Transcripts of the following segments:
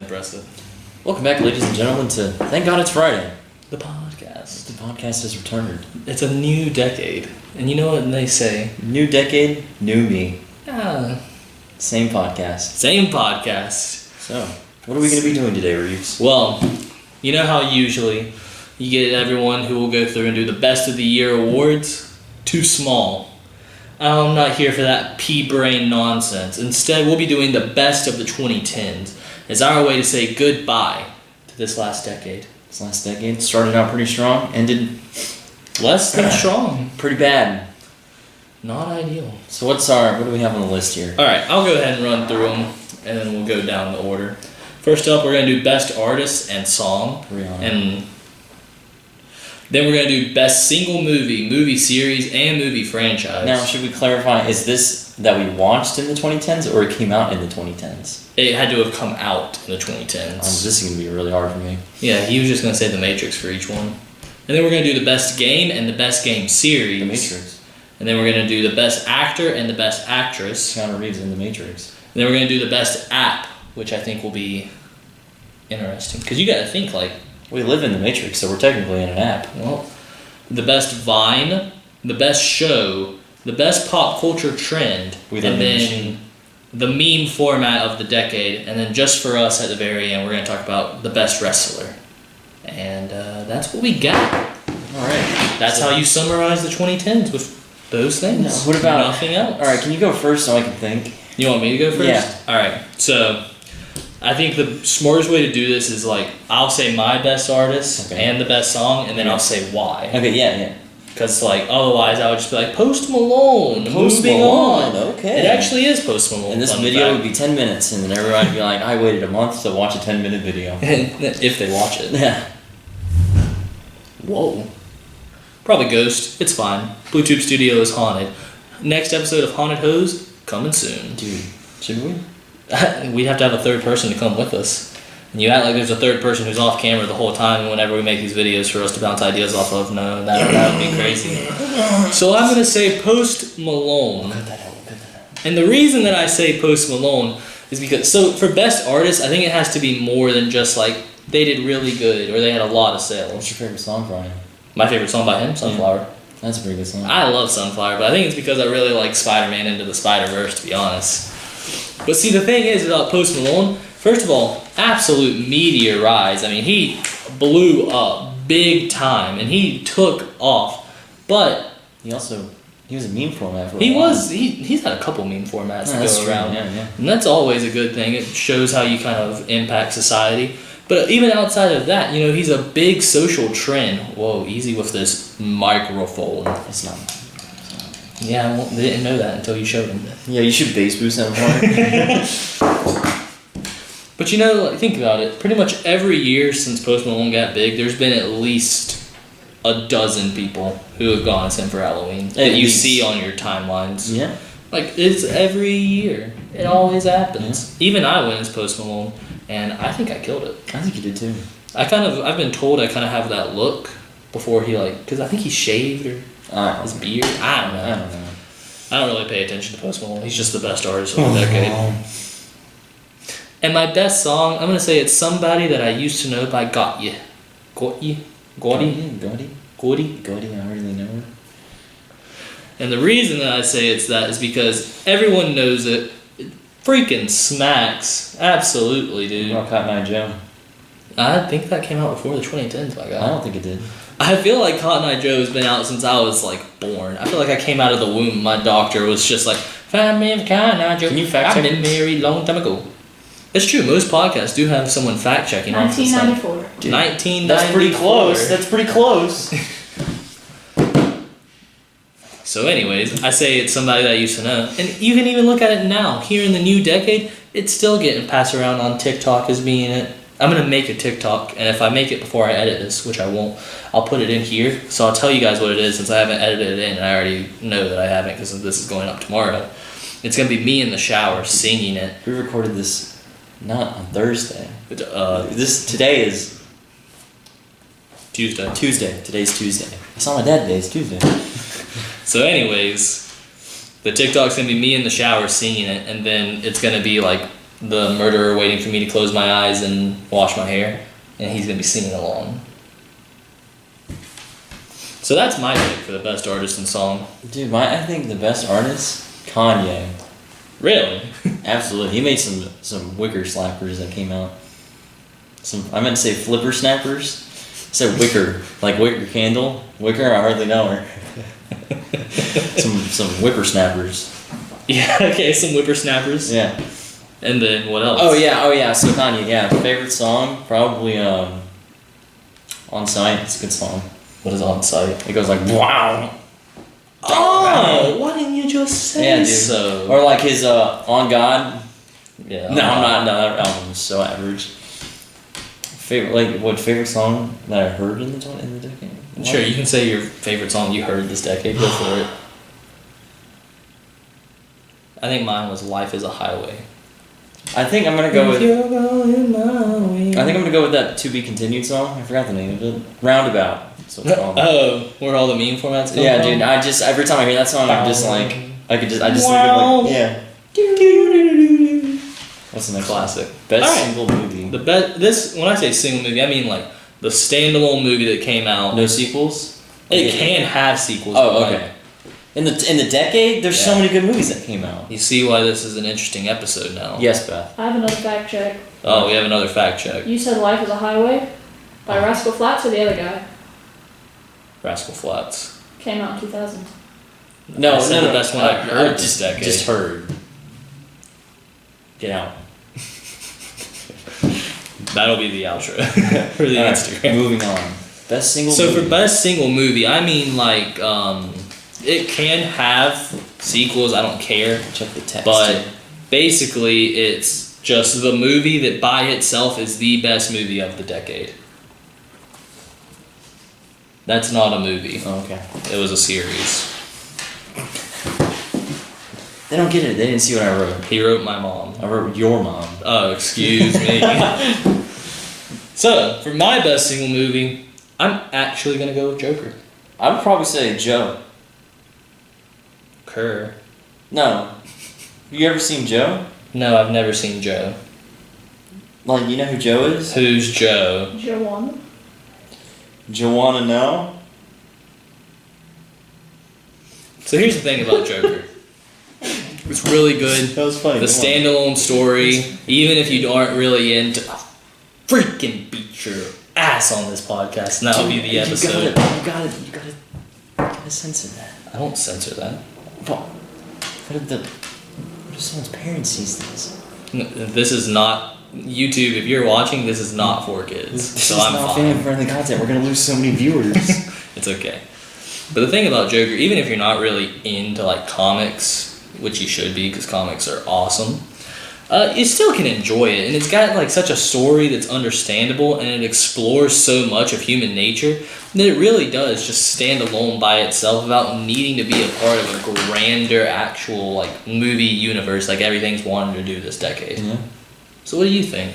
Impressive. Welcome back, ladies and gentlemen, to Thank God It's Friday. The podcast. The podcast has returned. It's a new decade. And you know what they say? New decade, new me. Ah. Same podcast. Same podcast. So, what are we going to be doing today, Reeves? Well, you know how usually you get everyone who will go through and do the best of the year awards? Too small. I'm not here for that pea-brain nonsense. Instead, we'll be doing the best of the 2010s as our way to say goodbye to this last decade. This last decade started out pretty strong, ended less than strong. Pretty bad. Not ideal. So what do we have on the list here? Alright, I'll go ahead and run through them, and then we'll go down the order. First up, we're going to do Best Artist and Song. Rihanna. And then we're going to do Best Single Movie Series, and Movie Franchise. Now, should we clarify, is this that we watched in the 2010s, or it came out in the 2010s? It had to have come out in the 2010s. This is going to be really hard for me. Yeah, he was just going to say The Matrix for each one. And then we're going to do the Best Game and the Best Game Series. The Matrix. And then we're going to do the Best Actor and the Best Actress. Keanu Reeves in The Matrix. And then we're going to do the Best App, which I think will be interesting. Because you got to think, like... We live in The Matrix, so we're technically in an app. Well, the Best Vine, the Best Show, the Best Pop Culture Trend, and then the meme format of the decade, and then just for us at the very end, we're going to talk about the Best Wrestler. And that's what we got. Alright. That's how you summarize the 2010s with those things. No, what about nothing else? Alright, can you go first so I can think? You want me to go first? Yeah. Alright, so I think the smartest way to do this is like, I'll say my best artist and the best song, and then I'll say why. Okay, yeah. Because like otherwise I would just be like, Post Malone, moving on. Okay. It actually is Post Malone. And this video would be 10 minutes, and then everybody would be like, I waited a month to watch a 10-minute video. If they watch it. Yeah. Whoa. Probably Ghost. It's fine. BlueTube Studio is haunted. Next episode of Haunted Hose, coming soon. Dude, should we? We'd have to have a third person to come with us. And you act like there's a third person who's off camera the whole time, and whenever we make these videos for us to bounce ideas off of, no, that would be crazy. So I'm going to say Post Malone. And the reason that I say Post Malone is because, so for Best Artist, I think it has to be more than just like, they did really good, or they had a lot of sales. What's your favorite song from him? My favorite song by him? Sunflower. Yeah. That's a pretty good song. I love Sunflower, but I think it's because I really like Spider-Man Into the Spider-Verse, to be honest. But see, the thing is about Post Malone, first of all, absolute meteor rise. I mean, he blew up big time, and he took off. But he was a meme format for a while. He's had a couple meme formats to go around. Yeah. And that's always a good thing. It shows how you kind of impact society. But even outside of that, you know, he's a big social trend. Whoa, easy with this microphone. It's not. Yeah, they didn't know that until you showed them. Yeah, you should bass boost that part. But you know, like, think about it. Pretty much every year since Post Malone got big, there's been at least a dozen people who have gone as him for Halloween that you see on your timelines. Yeah. Like, it's every year. It always happens. Yeah. Even I went as Post Malone, and I think I killed it. I think you did too. I've been told I kind of have that look before he, like, because I think he shaved or his beard. I don't know. I don't really pay attention to Post Malone. He's just the best artist of the decade. And my best song, I'm going to say it's Somebody That I Used to Know by Gotti. Gotti? I really know her. And the reason that I say it's that is because everyone knows it. It freaking smacks. Absolutely, dude. What about Cotton Eye Joe? I think that came out before the 2010s, my God. I don't think it did. I feel like Cotton Eye Joe has been out since I was, like, born. I feel like I came out of the womb. My doctor was just like, find me a Cotton Eye Joe. Can you fact check? I've been married a long time ago. It's true. Most podcasts do have someone fact checking. 1994. 1994. That's pretty close. That's pretty close. So anyways, I say it's Somebody That I Used to Know. And you can even look at it now. Here in the new decade, it's still getting passed around on TikTok as being it. I'm going to make a TikTok, and if I make it before I edit this, which I won't, I'll put it in here. So I'll tell you guys what it is since I haven't edited it in, and I already know that I haven't because this is going up tomorrow. It's going to be me in the shower singing it. We recorded this not on Thursday. Today is Tuesday. Today's Tuesday. I saw my dad today. It's Tuesday. So anyways, the TikTok's going to be me in the shower singing it, and then it's going to be like the murderer waiting for me to close my eyes and wash my hair, and he's gonna be singing along. So that's my pick for the best artist and song. Dude, I think the best artist, Kanye. Really? Absolutely. He made some wicker slappers that came out. I meant to say flipper snappers. I said wicker, like wicker candle. Wicker, I hardly know her. some whippersnappers. Yeah, okay, some whippersnappers. Yeah. And then what else? Oh yeah, so Kanye, yeah. Favorite song, probably On Sight. It's a good song. What is On Sight? It goes like, wow. Oh, why didn't you just say so? Or like his On God. Yeah. No, I'm not. No, that album is so average. Favorite song that I heard in the decade? Sure, you can say your favorite song you heard this decade. Go for it. I think mine was "Life Is a Highway." I think I'm gonna go with. You're going my way. I think I'm gonna go with that "To Be Continued" song. I forgot the name of it. Roundabout. So it's called. Oh, where all the meme formats come Yeah, from? dude. I just every time I hear that song, I'm just like I just think of like yeah. What's the next classic? Best single movie. The best. When I say single movie, I mean like the standalone movie that came out. No sequels. It can have sequels. Oh, but okay. In the decade, there's so many good movies that came out. You see why this is an interesting episode now. Yes, Beth. I have another fact check. Oh, we have another fact check. You said "Life Is a Highway" by Rascal Flatts or the other guy? Rascal Flatts. Came out in 2000. No, the best one I heard this decade. Just heard. Get out. That'll be the outro for the Instagram. Moving on. Best single movie. So for best single movie, I mean like it can have sequels. I don't care. Check the text. But basically, it's just the movie that by itself is the best movie of the decade. That's not a movie. Oh, okay. It was a series. They don't get it. They didn't see what I wrote. He wrote my mom. I wrote your mom. Oh, excuse me. So, for my best single movie, I'm actually going to go with Joker. I would probably say Joe. Kerr. No. You ever seen Joe? No, I've never seen Joe. Like, you know who Joe is? Who's Joe? Joanna. Joanna, no? So here's the thing about Joker. It's really good. That was funny. The standalone story, even if you aren't really into, I'll freaking beat your ass on this podcast, and that'll be the episode. You gotta censor that. I don't censor that. What if someone's parents sees this? This is not YouTube. If you're watching, this is not for kids. This So is I'm not fine. fan-friendly content. We're gonna lose so many viewers. It's okay. But the thing about Joker, even if you're not really into like comics, which you should be because comics are awesome, you still can enjoy it. And it's got like such a story that's understandable, and it explores so much of human nature that it really does just stand alone by itself without needing to be a part of a grander actual like movie universe like everything's wanted to do this decade. Yeah. So what do you think?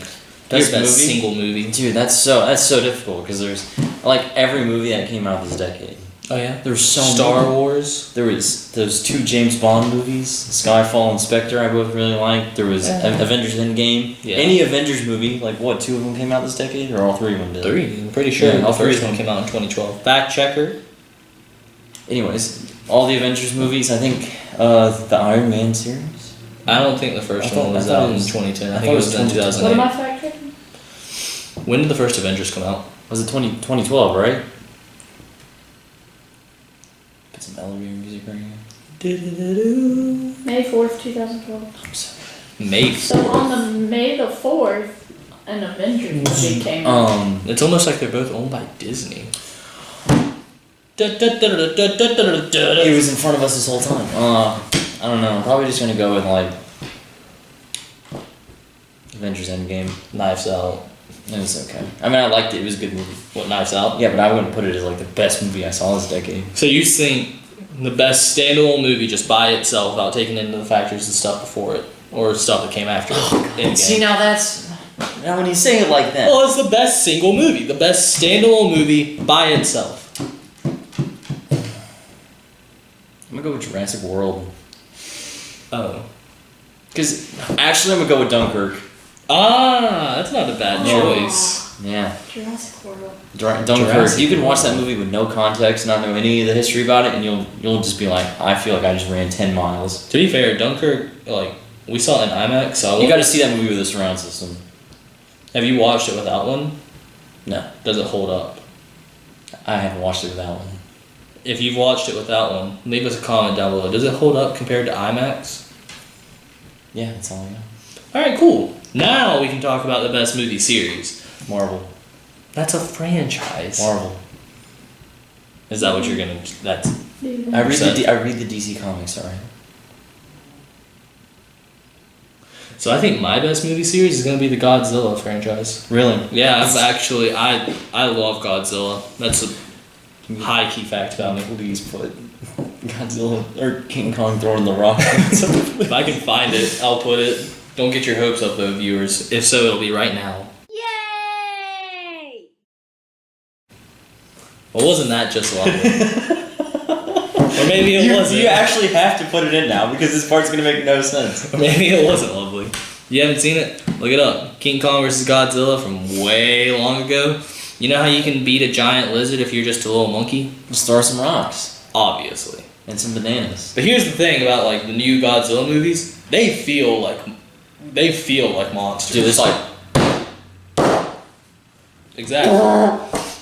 Your best single movie? Dude, that's so difficult because there's like every movie that came out this decade. Oh yeah? There's so Star many. Wars? There was those 2 James Bond movies, Skyfall and Spectre, I both really liked. There was Avengers Endgame. Yeah. Any Avengers movie, like what, 2 of them came out this decade, or all 3 of them did? 3. I'm pretty sure Yeah, the all 3 first of one them. came out in 2012. Fact checker. Anyways, all the Avengers movies, I think the Iron Man series. I don't think the first one was out in 2010. I think it was in 2008. What am I fact checking? When did the first Avengers come out? Was it 2012, right? Put some elevator music right here. May 4th, 2012. I'm sorry. May So 4th. on the May the 4th, an Avengers movie came out. It's almost like they're both owned by Disney. It was in front of us this whole time. I don't know. I'm probably just gonna go with like Avengers Endgame. Knives Out. It was okay. I mean, I liked it. It was a good movie. What, Knives Out? Yeah, but I wouldn't put it as like the best movie I saw this decade. So you think the best standalone movie just by itself without taking into the factors and stuff before it? Or stuff that came after it? Endgame. See, now when you say it like that. Well, it's the best single movie. The best standalone movie by itself. I'm gonna go with Jurassic World. Oh. Because actually, I'm gonna go with Dunkirk. Ah, that's not a bad choice. Yeah. Jurassic World. Dunkirk. Jurassic You can watch that World. movie with no context, not know any of the history about it, and you'll just be like, I feel like I just ran 10 miles. To be fair, Dunkirk, like, we saw it in IMAX, so You got to see that movie with a surround system. Have you watched it without one? No, Does it hold up? I haven't watched it without one. If you've watched it without one, leave us a comment down below. Does it hold up compared to IMAX? Yeah, that's all I know. Alright, cool. Now we can talk about the best movie series. Marvel. That's a franchise. Marvel. Is that what you're gonna... That's... I read the DC comics, alright. So I think my best movie series is gonna be the Godzilla franchise. Really? Yeah, I've actually... I love Godzilla. That's a high key fact about me. Please put Godzilla or King Kong throwing the rock. If I can find it, I'll put it. Don't get your hopes up though, viewers. If so, it'll be right now. Yay! Well, wasn't that just lovely? Or maybe it wasn't. You actually have to put it in now because this part's gonna make no sense. Or maybe it wasn't lovely. You haven't seen it? Look it up. King Kong vs. Godzilla from way long ago. You know how you can beat a giant lizard if you're just a little monkey? Just throw some rocks Obviously. and some bananas. But here's the thing about like the new Godzilla movies. They feel like monsters. Dude, it's like Exactly.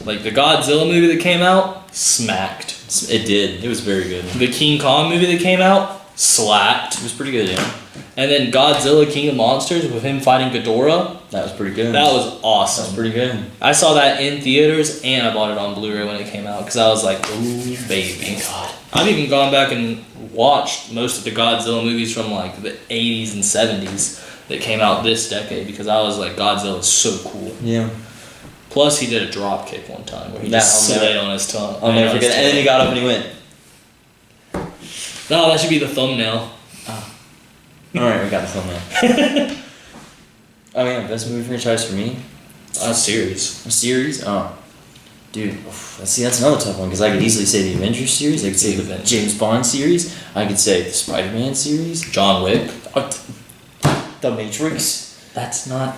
Like the Godzilla movie that came out, smacked. it did. It was very good. The King Kong movie that came out, slapped. It was pretty good, yeah. And then Godzilla King of Monsters with him fighting Ghidorah, That was pretty good. that was That was awesome. pretty good. I saw that in theaters and I bought it on Blu-ray when it came out because I was like, ooh, baby. God. I've even gone back and watched most of the Godzilla movies from like the 80s and 70s that came out this decade because I was like, Godzilla is so cool. Yeah. Plus, he did a drop kick one time where he That just I'll never- slayed on his tongue. I'll never forget that. And then he got up and he went. No, that should be the thumbnail. Alright, we got the thumbnail. Oh yeah, best movie franchise for me? A series. A series? Oh. Dude, see, that's another tough one because I could easily say the Avengers series, I could say The the Avengers. James Bond series, I could say the Spider-Man series, John Wick. The Matrix. That's not...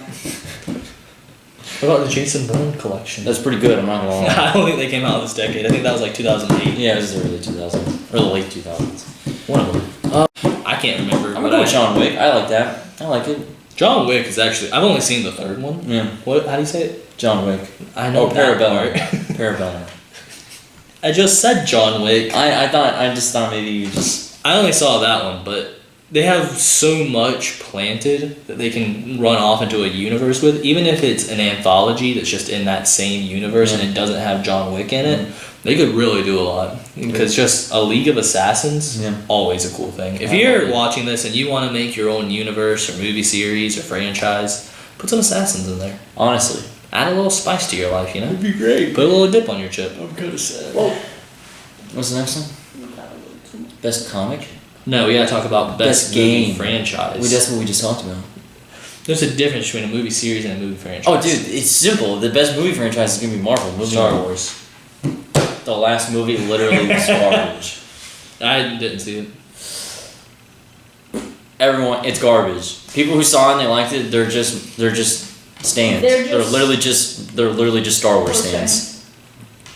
What about the Jason Bourne collection? That's pretty good, I'm not gonna lie. I don't think they came out this decade. I think that was like 2008. Yeah, it was the early 2000s. Or the late 2000s. One of them. I can't remember. I'm but gonna go with John Wick. I like that. I like it. John Wick is actually... I've only seen the third one. Yeah. What? How do you say it? John Wick. I know Oh, that Parabellum. part. Parabellum. I just said John Wick. I just thought maybe you just... I only saw that one, but they have so much planted that they can run off into a universe with. Even if it's an anthology that's just in that same universe and it doesn't have John Wick in it, they could really do a lot. Because just a League of Assassins, always a cool thing. If you're watching this and you want to make your own universe or movie series or franchise, put some assassins in there. Honestly. Add a little spice to your life, you know? It'd be great. Put a little dip on your chip. I'm kind of sad. Whoa. What's the next one? Best comic? No, we gotta talk about best game movie franchise. That's what we just talked about. There's a difference between a movie series and a movie franchise. Oh, dude, it's simple. The best movie franchise is gonna be Marvel. Star Wars. The last movie literally was garbage. I didn't see it. Everyone, it's garbage. People who saw it and they liked it, they're just stands. They're literally just Star Wars stands.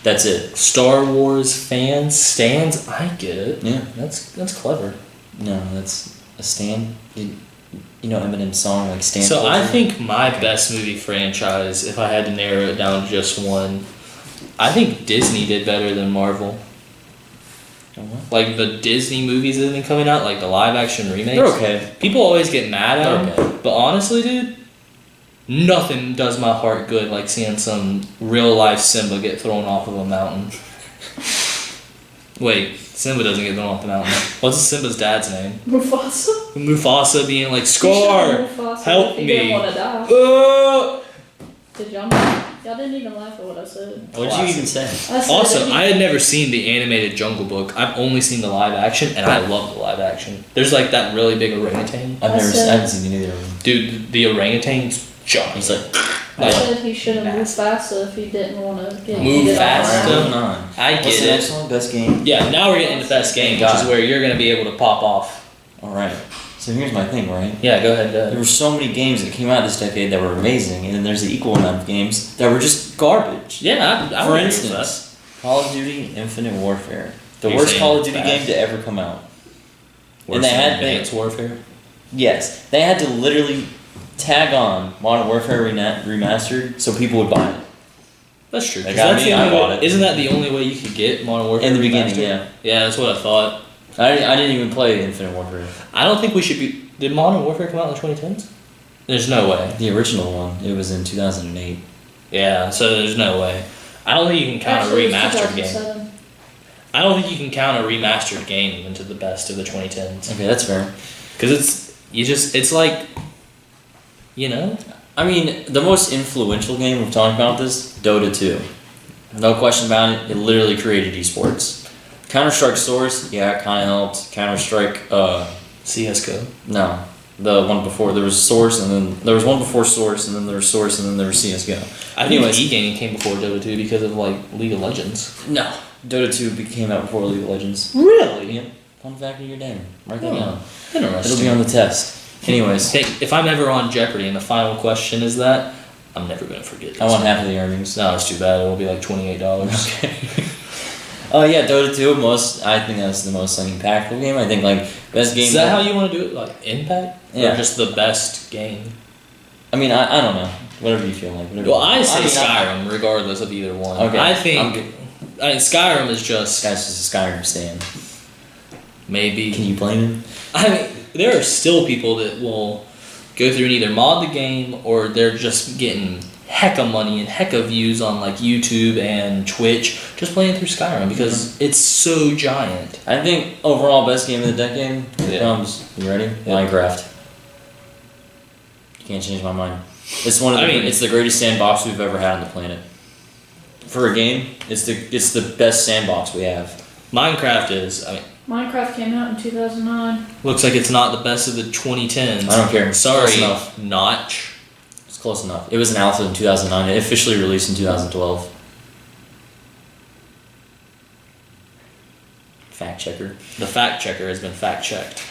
That's it. Star Wars fans, stands. I get it. Yeah. That's clever. No, that's a stand. You know Eminem's song like stand. So culture? I think my best movie franchise, if I had to narrow it down to just one, I think Disney did better than Marvel. Like the Disney movies that have been coming out, like the live action remakes. They're okay. People always get mad at They're them, but honestly, dude, nothing does my heart good like seeing some real life Simba get thrown off of a mountain. Wait, Simba doesn't get thrown off the mountain. What's Simba's dad's name? Mufasa? Mufasa being like, Scar, Mufasa help if he me. didn't want to die. Uh! Did y'all didn't even laugh at what I said. What did you even say? I said Also, that he- I had never seen the animated Jungle Book. I've only seen the live action, and I love the live action. There's like that really big orangutan. I said- haven't seen either of them. Dude, the orangutan's giant. He's like, I said he should have moved faster if he didn't want to get Move heated faster? up. moving on. I What's get the it. next one? Best game. Yeah, now we're getting into best game, which Got is it. where you're gonna be able to pop off. All right. So here's my thing, right? Yeah, go ahead. There were so many games that came out this decade that were amazing, and then there's the equal amount of games that were just garbage. Yeah, I For would agree with instance, Call of Duty Infinite Warfare. The You're worst saying Call of Duty bad? game to ever come out. that. And they had Advanced Warfare. Yes, they had to literally tag on Modern Warfare Remastered so people would buy it. That's true. They 'Cause got that's me, the I only bought way, it. Isn't that the only way you could get Modern Warfare In the beginning, Remastered? yeah. Yeah, that's what I thought. I didn't even play Infinite Warfare. I don't think we should be. Did Modern Warfare come out in the 2010s? There's no way. The original one, it was in 2008. Yeah, so there's no way. I don't think you can count Actually, a it was remastered game. 2007. I don't think you can count a remastered game into the best of the 2010s. Okay, that's fair. Because it's like, you know? I mean, the most influential game we've talked about this, Dota 2. No question about it, it literally created esports. Counter-Strike Source, yeah, it kind of helped. Counter-Strike, CSGO. no. The one before, there was Source, and then there was one before Source, and then there was Source, and then there was CSGO. I think e-gaming came before Dota 2 because of, like, League of Legends. No. Dota 2 came out before League of Legends. Really? Yeah. Fun fact of your day. Write that Oh, down. Interesting. It'll be on the test. Anyways, Hey, if I'm ever on Jeopardy and the final question is that, I'm never going to forget this. I want half of the earnings. No, it's too bad. It will be like $28. Okay. Oh yeah, Dota 2. I think that's the most like impactful game. I think like best game. Is that how you want to do it? Like impact? Yeah. Or just the best game? I mean, I don't know. Whatever you feel like. Whatever Well, you I say mean, Skyrim, regardless of either one. Okay, I I'm think. good. I mean, Skyrim is just This guy's just a Skyrim stan. maybe. Can you blame him? I mean, there are still people that will go through and either mod the game or they're just getting hecka money and hecka views on like YouTube and Twitch just playing through Skyrim because it's so giant. I think overall best game of the decade becomes. You ready? Yeah. Minecraft. You can't change my mind. It's one of the. I mean- it's the greatest sandbox we've ever had on the planet. For a game, it's the best sandbox we have. Minecraft is. I mean, Minecraft came out in 2009. looks like it's not the best of the 2010s. I don't care. Sorry, Close enough. Notch. It's close enough. It was an alpha in 2009. It officially released in 2012. Fact checker. The fact checker has been fact checked.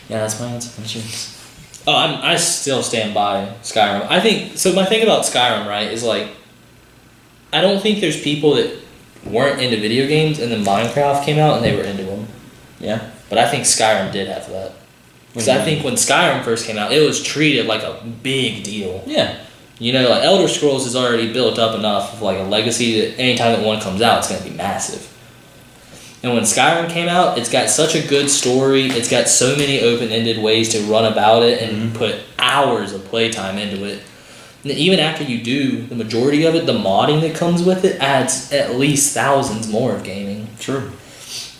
Yeah, that's my answer. What's yours? Oh, I still stand by Skyrim. I think so. My thing about Skyrim, right, is like, I don't think there's people that weren't into video games and then Minecraft came out and they were into them. Yeah. But I think Skyrim did have that. Because What do I you think when Skyrim first came out, it was treated like a big deal. Yeah. You know, like Elder Scrolls has already built up enough of like a legacy that anytime that one comes out, it's going to be massive. And when Skyrim came out, it's got such a good story. It's got so many open-ended ways to run about it and put hours of playtime into it. And even after you do the majority of it, the modding that comes with it adds at least thousands more of gaming. True.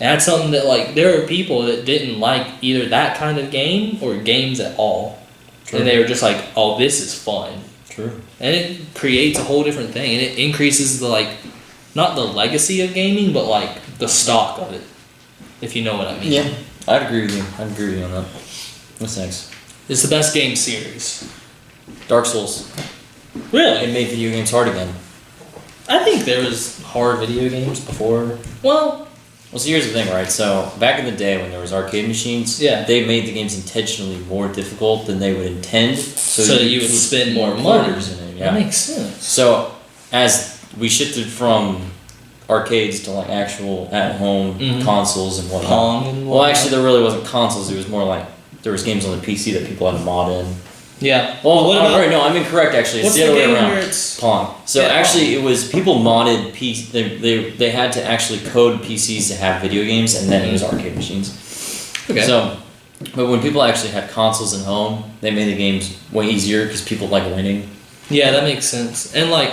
And that's something that, like, there are people that didn't like either that kind of game or games at all. True. And they were just like, oh, this is fun. True. And it creates a whole different thing. And it increases the, like, not the legacy of gaming, but, like, the stock of it. If you know what I mean. Yeah. I'd agree with you. I'd agree with you on that. What's next? It's the best game series. Dark Souls. Really? It made video games hard again. I think there was hard video games before. Well, Well, so here's the thing, right? So back in the day when there was arcade machines, Yeah. they made the games intentionally more difficult than they would intend, so that you would could spend put more money. quarters in it. Yeah. That makes sense. So as we shifted from arcades to like actual at-home Mhm. consoles and whatnot. Pong and Well, whatnot. actually, there really wasn't consoles. It was more like there was games on the PC that people had to mod in. Yeah. Well, what about, right, no, I'm incorrect actually. It's what's the the other way game around. where it's... Pong. So Yeah, actually, Pong. it was people modded they had to actually code PCs to have video games, and then it was arcade machines. Okay. So, but when people actually had consoles at home, they made the games way easier because people like winning. Yeah, that makes sense. And, like,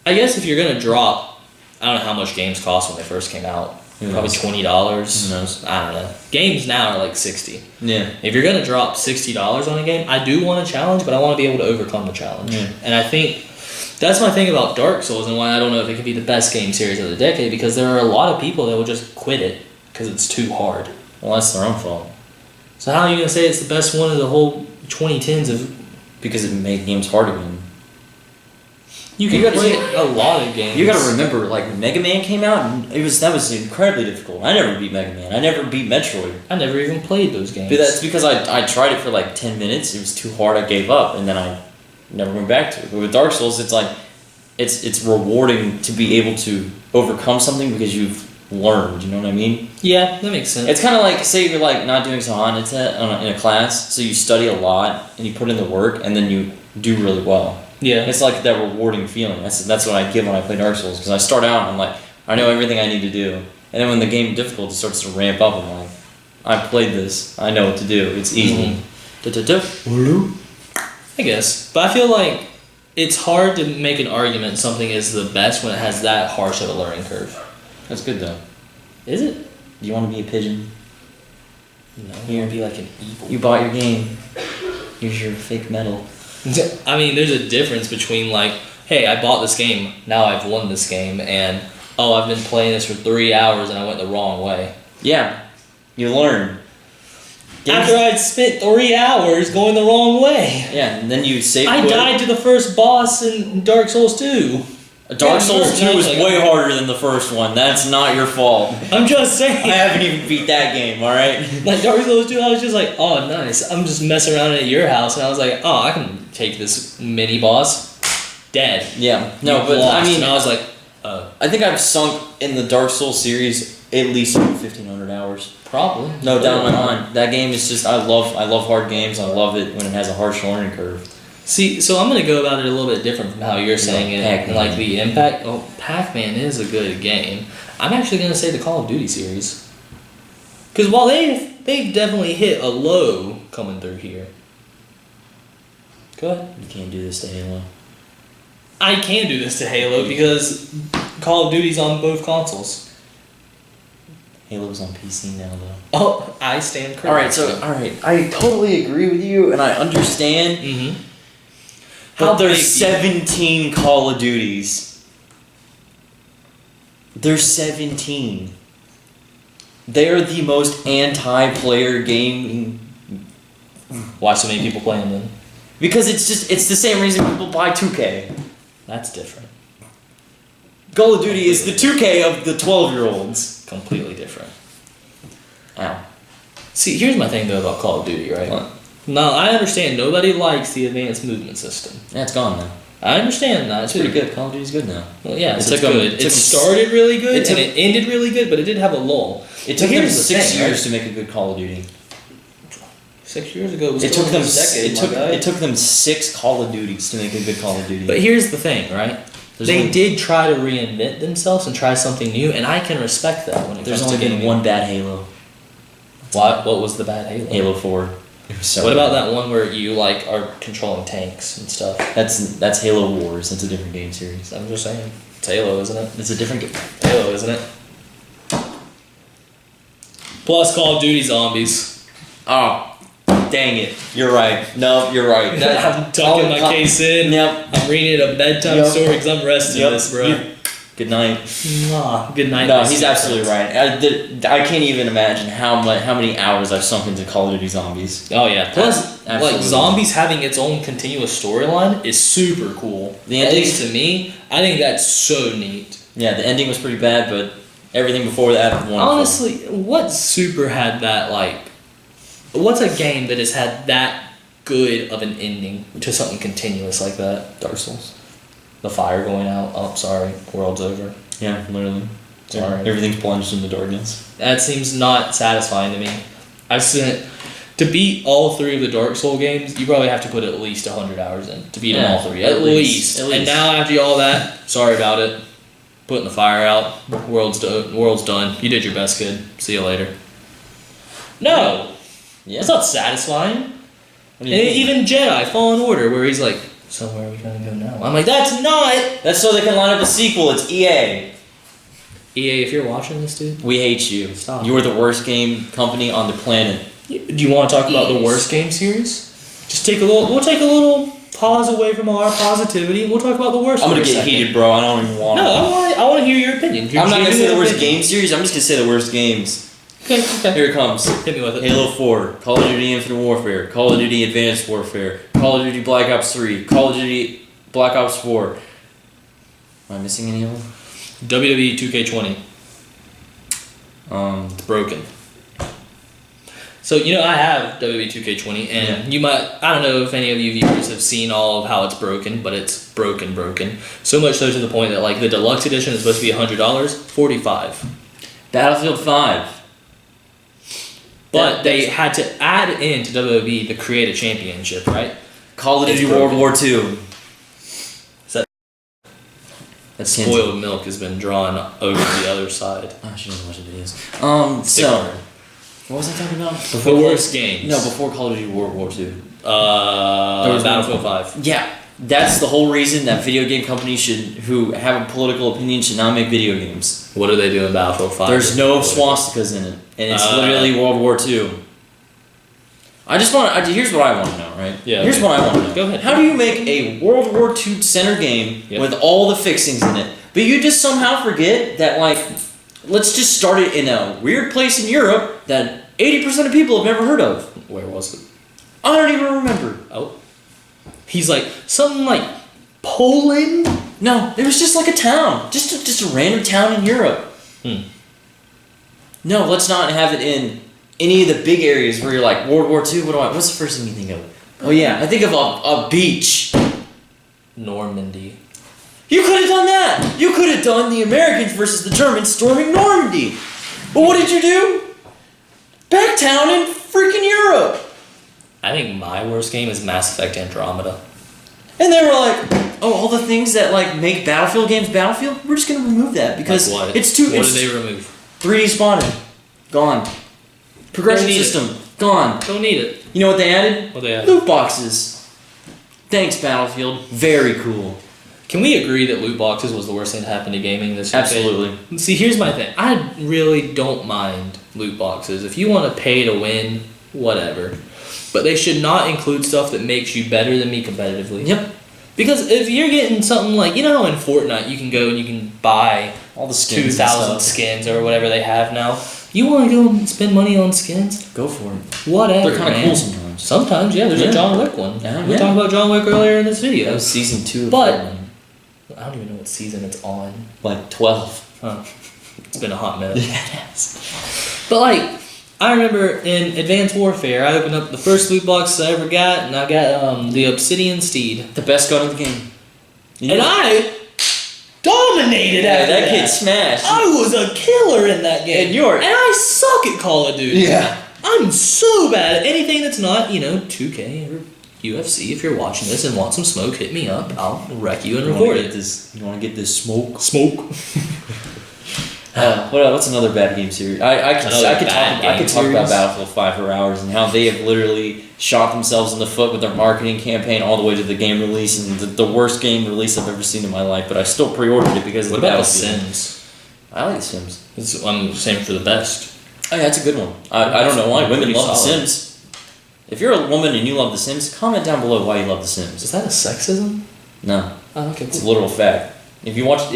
I guess if you're going to drop... I don't know how much games cost when they first came out. Who Probably knows? $20. Who knows? I don't know. Games now are like $60. Yeah. If you're going to drop $60 on a game, I do want a challenge, but I want to be able to overcome the challenge. Yeah. And I think that's my thing about Dark Souls and why I don't know if it could be the best game series of the decade, because there are a lot of people that will just quit it because it's too hard. Well, that's their own fault So how are you going to say it's the best one of the whole 2010s of... because it made games hard again. You can play a lot of games. You gotta remember, like, Mega Man came out, and that was incredibly difficult. I never beat Mega Man. I never beat Metroid. I never even played those games. But that's because I tried it for like 10 minutes. It was too hard. I gave up, and then I never went back to it. But with Dark Souls, it's like it's rewarding to be able to overcome something because you've learned. You know what I mean? Yeah, that makes sense. It's kind of like, say you're like not doing so hot in a class, so you study a lot and you put in the work, and then you do really well. Yeah. It's like that rewarding feeling. That's what I get when I play Dark Souls, because I start out and I'm like, I know everything I need to do, and then when the game difficulty starts to ramp up, I'm like, I played this. I know what to do. It's easy. I guess, but I feel like it's hard to make an argument something is the best when it has that harsh of a learning curve. That's good though. Is it? Do you want to be a pigeon? No. You want to be like an eagle. You bought your game. Here's your fake medal. I mean, there's a difference between like, hey, I bought this game, now I've won this game, and oh, I've been playing this for 3 hours and I went the wrong way. Yeah, you learn. After I'd spent 3 hours going the wrong way. Yeah, and then you save. I died to the first boss in Dark Souls 2. Dark Souls 2 is way harder than the first one. That's not your fault. I'm just saying. I haven't even beat that game, alright? Like Dark Souls 2, I was just like, oh, nice. I'm just messing around at your house, and I was like, oh, I can take this mini boss. Dead. Yeah. No, You but lost. I mean, And I was like, I think I've sunk in the Dark Souls series at least 1,500 hours. probably. No doubt in my mind. That game is just, I love hard games. I love it when it has a harsh learning curve. See, so I'm gonna go about it a little bit different from how you're saying it, and like the impact. Oh, Pac-Man is a good game. I'm actually gonna say the Call of Duty series, because while they've definitely hit a low coming through here. Go ahead. You can't do this to Halo. I can do this to Halo because Call of Duty's on both consoles. Halo's on PC now, though. Oh, I stand corrected. Alright, I totally agree with you, and I understand. Mm-hmm. But there's 17 Call of Duties. There's 17. They're the most anti-player game. Why so many people playing them? Because it's the same reason people buy 2K. That's different. Call of Duty is the 2K of the 12-year-olds. Completely different. Ow. See, here's my thing though about Call of Duty, right? What? Now, I understand nobody likes the advanced movement system. Yeah, it's gone now. I understand that. It's pretty good. Call of Duty's good now. Well, yeah, It it's took good. them- It started really good, it and it ended really good, but it did have a lull. It took them Here's the 6 thing, years right? to make a good Call of Duty. 6 years ago was It took them. decade, It took them 6 Call of Duties to make a good Call of Duty. But here's the thing, right? There's They only- did try to reinvent themselves and try something new, and I can respect that when it There's comes only to been gaming. one bad Halo. What was the bad Halo? Halo 4. It was so What about bad. that one where you like are controlling tanks and stuff? That's Halo Wars. That's a different game series. I'm just saying. It's Halo, isn't it? It's a different game. Halo, isn't it? Plus Call of Duty Zombies. Oh, dang it! You're right. No, you're right. I'm tucking my case in. Yep. I'm reading a bedtime Yep. story because I'm resting this, bro. Yep. Good night. Mwah. Good night. No, my he's sweet absolutely friends. right. I can't even imagine how many hours I've sunk into Call of Duty Zombies. Oh yeah. Plus, like Absolutely. Zombies having its own continuous storyline is super cool. The At ending- least to me, I think that's so neat. Yeah, the ending was pretty bad, but everything before that was wonderful. Honestly, what super had that like? What's a game that has had that good of an ending to something continuous like that? Dark Souls. The fire going out. Oh, sorry, world's over. Yeah, literally. Sorry. Everything's plunged into darkness. That seems not satisfying to me. I've seen to beat all 3 of the Dark Soul games. You probably have to put at least 100 hours in to beat them all 3. At least. And now after all that, sorry about it. Putting the fire out. World's done. You did your best, kid. See you later. No, Yeah. it's not satisfying. What And do you mean? even Jedi Fallen Order, where he's like, "So where are we gonna go now?" I'm like, "That's not That's so they can line up a sequel. It's EA. EA." If you're watching this, dude, We hate you. Stop. You are the worst game company on the planet. do you want to talk about the Yes. worst game series? Just take a little. We'll take a little pause away from our positivity. And we'll talk about the worst. I'm for gonna a get second. heated, bro. I don't even want No, I want to hear your opinion. Your I'm not gonna say the genuine worst opinion. game series. I'm just gonna say the worst games. Okay. Here it comes. Hit me with it. Halo 4, Call of Duty Infinite Warfare, Call of Duty Advanced Warfare, Call of Duty Black Ops 3, Call of Duty Black Ops 4, Am I missing any of them? WWE 2K20. It's broken. So, I have WWE 2K20, and you might, I don't know if any of you viewers have seen all of how it's broken, but it's broken. So much so to the point that, like, the deluxe edition is supposed to be $100, $45. Battlefield 5. But they had to add into WWE the Create a Championship, right? Call of Duty World War II. That's spoiled milk has been drawn over the other side. Oh, she doesn't watch the videos. So, what was I talking about? The worst games. No, before Call of Duty World War II. There was Battlefield 5. Yeah, that's the whole reason that video game companies who have a political opinion should not make video games. What do they do in Battlefield 5? There's no swastikas in it, and it's literally World War II. Here's what I want to know, right? Yeah. Here's what I want to know. Go ahead. How do you make a World War II center game with all the fixings in it, but you just somehow forget that, like, let's just start it in a weird place in Europe that 80% of people have never heard of. Where was it? I don't even remember. Oh. He's like, something like Poland? No, it was just like a town. Just a random town in Europe. No, let's not have it in any of the big areas where you're like, World War II, what's the first thing you think of? Oh yeah, I think of a beach. Normandy. You could have done that! You could have done the Americans versus the Germans storming Normandy. But what did you do? Back town in freaking Europe. I think my worst game is Mass Effect Andromeda. And they were like, oh, all the things that like make Battlefield games Battlefield, we're just gonna remove that because like what? It's too. What did they remove? 3D spawning, gone. Progression system, gone. Don't need it. You know what they added? What they added? Loot boxes. Thanks, Battlefield. Very cool. Can we agree that loot boxes was the worst thing to happen to gaming this year? Absolutely. See, here's my thing. I really don't mind loot boxes. If you want to pay to win, whatever. But they should not include stuff that makes you better than me competitively. Yep. Because if you're getting something like, how in Fortnite you can go and you can buy all the skins 2,000 skins or whatever they have now. You want to go and spend money on skins? Go for it. Whatever, They're kind of cool sometimes. Sometimes, yeah. There's a John Wick one. Yeah, we talked about John Wick earlier in this video. That was season 2. But I don't even know what season it's on. Like 12. Huh. It's been a hot minute. Yes. But like, I remember in Advanced Warfare, I opened up the first loot box I ever got, and I got the Obsidian Steed. The best gun in the game. And I dominated after that kid smashed. I was a killer in that game. And I suck at Call of Duty. Yeah. I'm so bad at anything that's not, 2K or UFC. If you're watching this and want some smoke, hit me up. I'll wreck you and record it. You want to get this smoke? Smoke. What's another bad game series? I could talk about Battlefield 5 for hours and how they have literally shot themselves in the foot with their marketing campaign all the way to the game release, and the worst game release I've ever seen in my life. But I still pre-ordered it because what of the about The Battlefield. Sims? I like The Sims. I'm saying for the best. Oh yeah, that's a good one. I don't know why women love solid. The Sims. If you're a woman and you love The Sims, comment down below why you love The Sims. Is that a sexism? No. Oh, okay. It's a literal fact. If you watch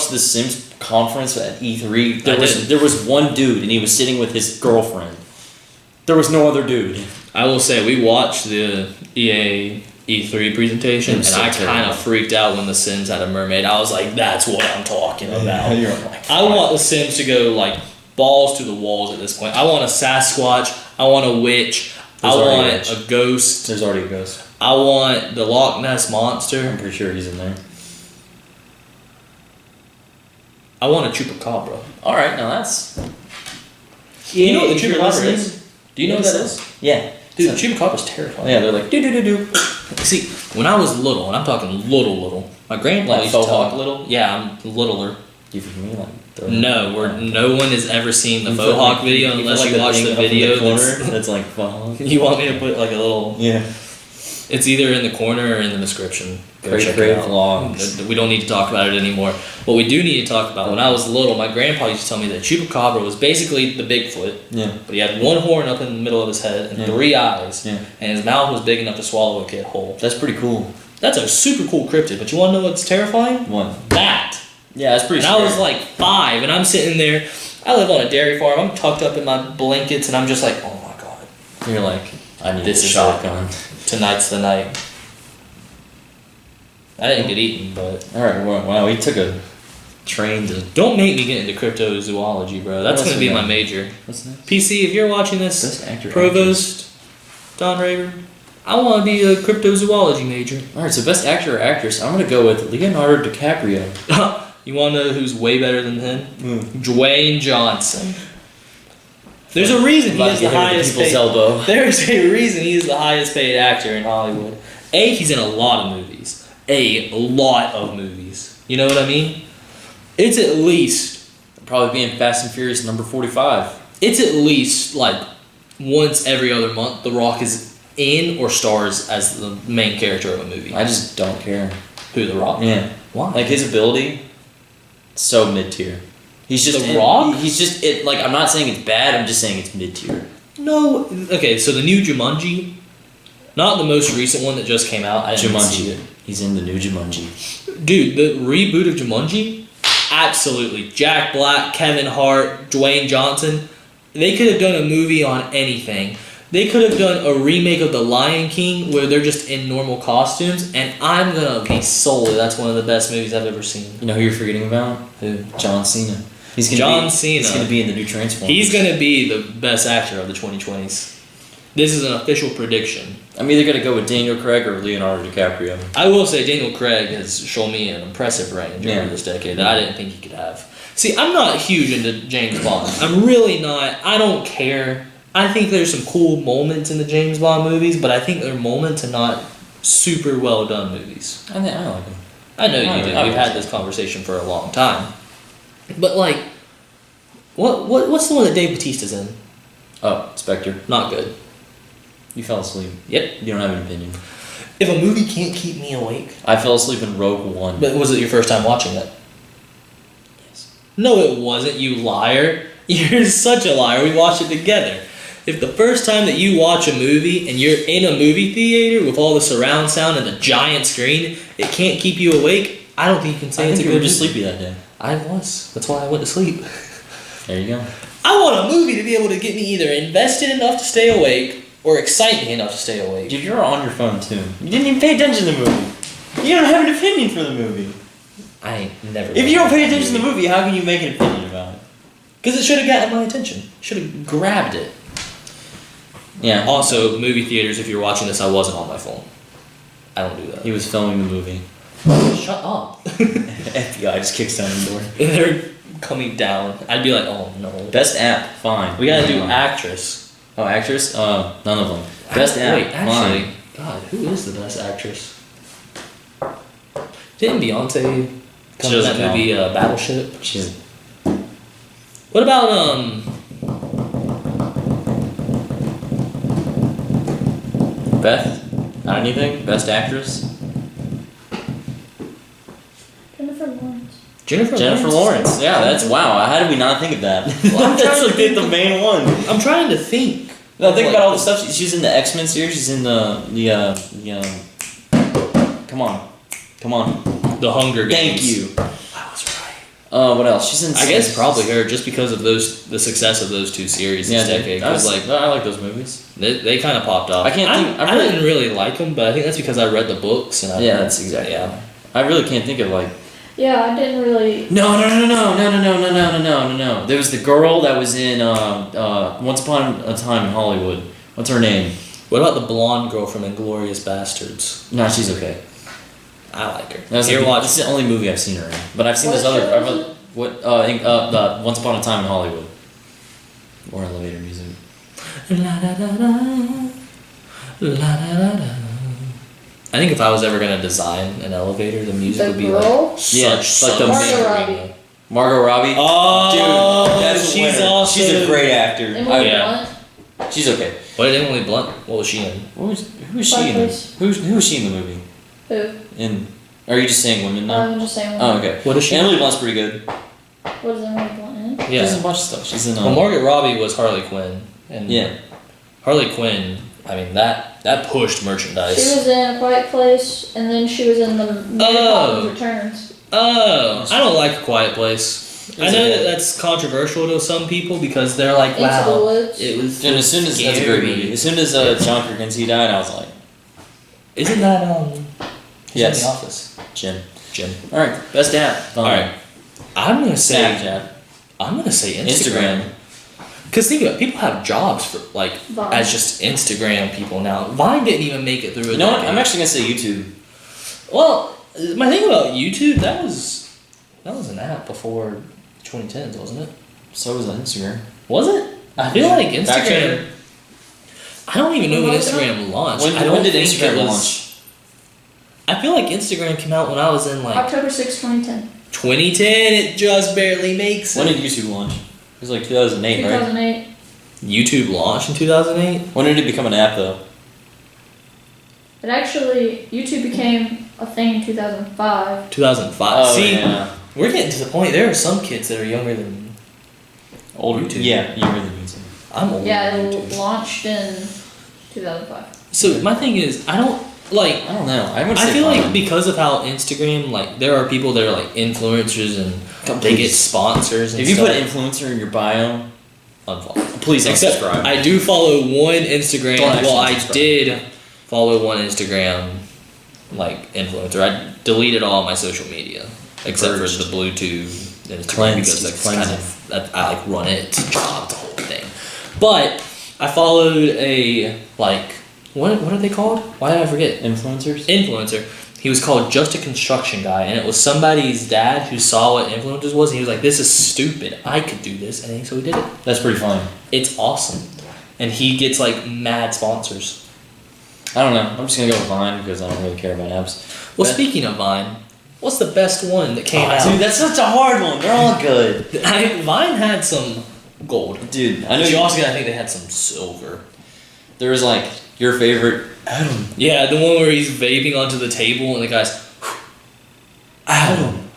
the Sims conference at E3, there was one dude and he was sitting with his girlfriend. There was no other dude. I will say we watched the EA E3 presentation, and I kind of freaked out when The Sims had a mermaid. I was like, "That's what I'm talking about." I want The Sims to go like balls to the walls at this point. I want a Sasquatch. I want a witch. I want a ghost. There's already a ghost. I want the Loch Ness Monster. I'm pretty sure he's in there. I want a Chupacabra. All right, now that's. You know what the Chupacabra is? Do you know what that is? Yeah. Dude, the Chupacabra's terrifying. Yeah, they're like do do do do. See, when I was little, and I'm talking little, my grandpa used to tell me, little. Yeah, I'm littler. You for me like. No one has ever seen the faux hawk video unless you watch the video. That's like faux. You want me to put like a little? Yeah. It's either in the corner or in the description. Go check it Great out. vlogs. We don't need to talk about it anymore. What we do need to talk about, when I was little, my grandpa used to tell me that Chupacabra was basically the Bigfoot. Yeah. But he had one horn up in the middle of his head and 3 eyes. Yeah. And his mouth was big enough to swallow a kid whole. That's pretty cool. That's a super cool cryptid, but you want to know what's terrifying? What? That. Yeah, that's pretty And I was like 5, and I'm sitting there. I live on a dairy farm. I'm tucked up in my blankets, and I'm just like, oh my god. You're like, I need This a is shotgun. Tonight's the night. I didn't get eaten, but Alright, wow, we took a train to... don't make me get into cryptozoology, bro. That's gonna be my major. What's next? PC, if you're watching this, Best actor, Provost, Don Raver, I want to be a cryptozoology major. Alright, so best actor or actress, I'm gonna go with Leonardo DiCaprio. You want to know who's way better than him? Dwayne Johnson. There's a reason he is the highest paid. Elbow. There's a reason he is the highest paid actor in Hollywood. He's in a lot of movies. A lot of movies. You know what I mean? It's at least... Probably be in Fast and Furious number 45. It's at least, like, once every other month, The Rock is in or stars as the main character of a movie. I just don't care. Who, The Rock? Yeah. Why? Like, his ability, so mid-tier. He's just... The Rock? He's just... Like, I'm not saying it's bad, I'm just saying it's mid-tier. No. Okay, so the new Jumanji, not the most recent one that just came out. I didn't see it. He's in the new Jumanji. Dude, the reboot of Jumanji, absolutely. Jack Black, Kevin Hart, Dwayne Johnson. They could have done a movie on anything. They could have done a remake of The Lion King where they're just in normal costumes, and I'm gonna be sold. That's one of the best movies I've ever seen. You know who you're forgetting about? Who? John Cena. He's gonna be in the new Transformers. He's gonna be the best actor of the 2020s. This is an official prediction. I'm either gonna go with Daniel Craig or Leonardo DiCaprio. I will say Daniel Craig has shown me an impressive range over this decade that I didn't think he could have. See, I'm not huge into James Bond. I'm really not. I don't care. I think there's some cool moments in the James Bond movies, but I think they're moments and not super well done movies. I like him. I know you do. We've had this conversation for a long time. But like, what's the one that Dave Bautista's in? Oh, Spectre. Not good. You fell asleep. Yep. You don't have an opinion. If a movie can't keep me awake. I fell asleep in Rogue One. But was it your first time watching it? Yes. No, it wasn't, you liar. You're such a liar. We watched it together. If the first time that you watch a movie and you're in a movie theater with all the surround sound and the giant screen, it can't keep you awake, I don't think you can say it's a good movie. You were just sleepy that day. I was. That's why I went to sleep. There you go. I want a movie to be able to get me either invested enough to stay awake or excite me enough to stay awake. Dude, you're on your phone too. You didn't even pay attention to the movie. You don't have an opinion for the movie. I ain't never. If you don't pay attention to the movie, how can you make an opinion about it? Because it should have gotten my attention. Should have grabbed it. Yeah. Also, movie theaters, if you're watching this, I wasn't on my phone. I don't do that. He was filming the movie. Shut up. FBI just kicks down the door. They're coming down. I'd be like, oh no. Best app, fine. We gotta do actress. Oh, actress? None of them. Best app, Wait, actually, fine. God, who is the best actress? Didn't Beyonce come in that count. movie Battleship? She's... What about Beth? Not anything? Best actress? Jennifer Lawrence. Jennifer Lawrence. Yeah, that's wow. How did we not think of that? Well, I'm that's trying like to the main one. I'm trying to think. No, think about all the stuff. She's in the X-Men series. She's in the come on. The Hunger Games. Thank you. I was right. What else? She's in. I guess probably her, just because of the success of those two series this decade. Because I like those movies. They kind of popped off. I didn't really like them, but I think that's because I read the books and that's exactly. Yeah. I really can't think of like. Yeah, I didn't really. No. There was the girl that was in Once Upon a Time in Hollywood. What's her name? What about the blonde girl from Inglourious Bastards? No, she's okay. I like her. This is the only movie I've seen her in. But I've seen What this other. show is The Once Upon a Time in Hollywood. More elevator music. La da da da, la da da da. I think if I was ever gonna design an elevator, the music would be like such the Margot Robbie. Margot Robbie. Oh, dude, that's she's awesome. awesome. She's a great actor. Emily yeah. Blunt. She's okay. What did Emily Blunt? What was she in? Who is she in? Who is she in the movie? Who? Are you just saying women now? I'm just saying. Oh, okay. What is she? Emily Blunt's pretty good. What is Emily Blunt in? Yeah. She's in a bunch of stuff. She's in. Well, Margot Robbie was Harley Quinn, and yeah. Harley Quinn. I mean that pushed merchandise. She was in A Quiet Place, and then she was in the Mary Poppins Returns. Oh, I don't like A Quiet Place. I know that's controversial to some people because they're like, Into wow, the Woods. it was. And as soon as that's a great movie. As soon as John Krasinski died, I was like, isn't that he's yes. in The Office? Jim. All All right, best app. All right. I'm gonna say Snapchat. Instagram. Because think about it, people have jobs for like Vine. as just Instagram people now. Vine didn't even make it through. You know what? I'm actually gonna say YouTube. Well, my thing about YouTube, that was an app before 2010s, wasn't it? So was Instagram. Was it? I feel like Fact Instagram. checker. I don't even know when When was it? Instagram launched. When I don't did think Instagram it was, launch? I feel like Instagram came out when I was in like October 6, 2010. 2010. It just barely makes When it. did YouTube launch? It was like 2008, right? 2008. YouTube launched in 2008. When did it become an app though? It actually, YouTube became a thing in 2005. 2005. Oh, See, yeah. we're getting to the point. There are some kids that are younger than Older. YouTube. Yeah, younger than YouTube. I'm older Yeah, than it YouTube. launched in 2005. So my thing is, I don't like. I don't know. I would I say feel like Vine. because of how Instagram, like, there are people that are like influencers and they get sponsors. And If you stuff. put influencer in your bio, Unfollow. please Except unsubscribe. I do follow one Instagram. Don't actually Well, I unsubscribe. did follow one Instagram, like influencer. I deleted all my social media except Purged. for the BlueTube Instagram Cleansed. because that's Cleansing. kind of I like run it. It's a job, the whole thing. But I followed a like what are they called? Why did I forget? Influencers? Influencer. He was called Just a Construction Guy, and it was somebody's dad who saw what influencers was, and he was like, "This is stupid. I could do this," and so he did it. That's pretty funny. It's awesome, and he gets like mad sponsors. I don't know. I'm just gonna go with Vine because I don't really care about apps. Well, But- speaking of Vine, what's the best one that came out? Dude, that's such a hard one. They're all good. Vine had some gold. Dude, I know But you you also gotta think they had some silver. There was like your favorite Adam. Yeah, the one where he's vaping onto the table and the guy's Adam.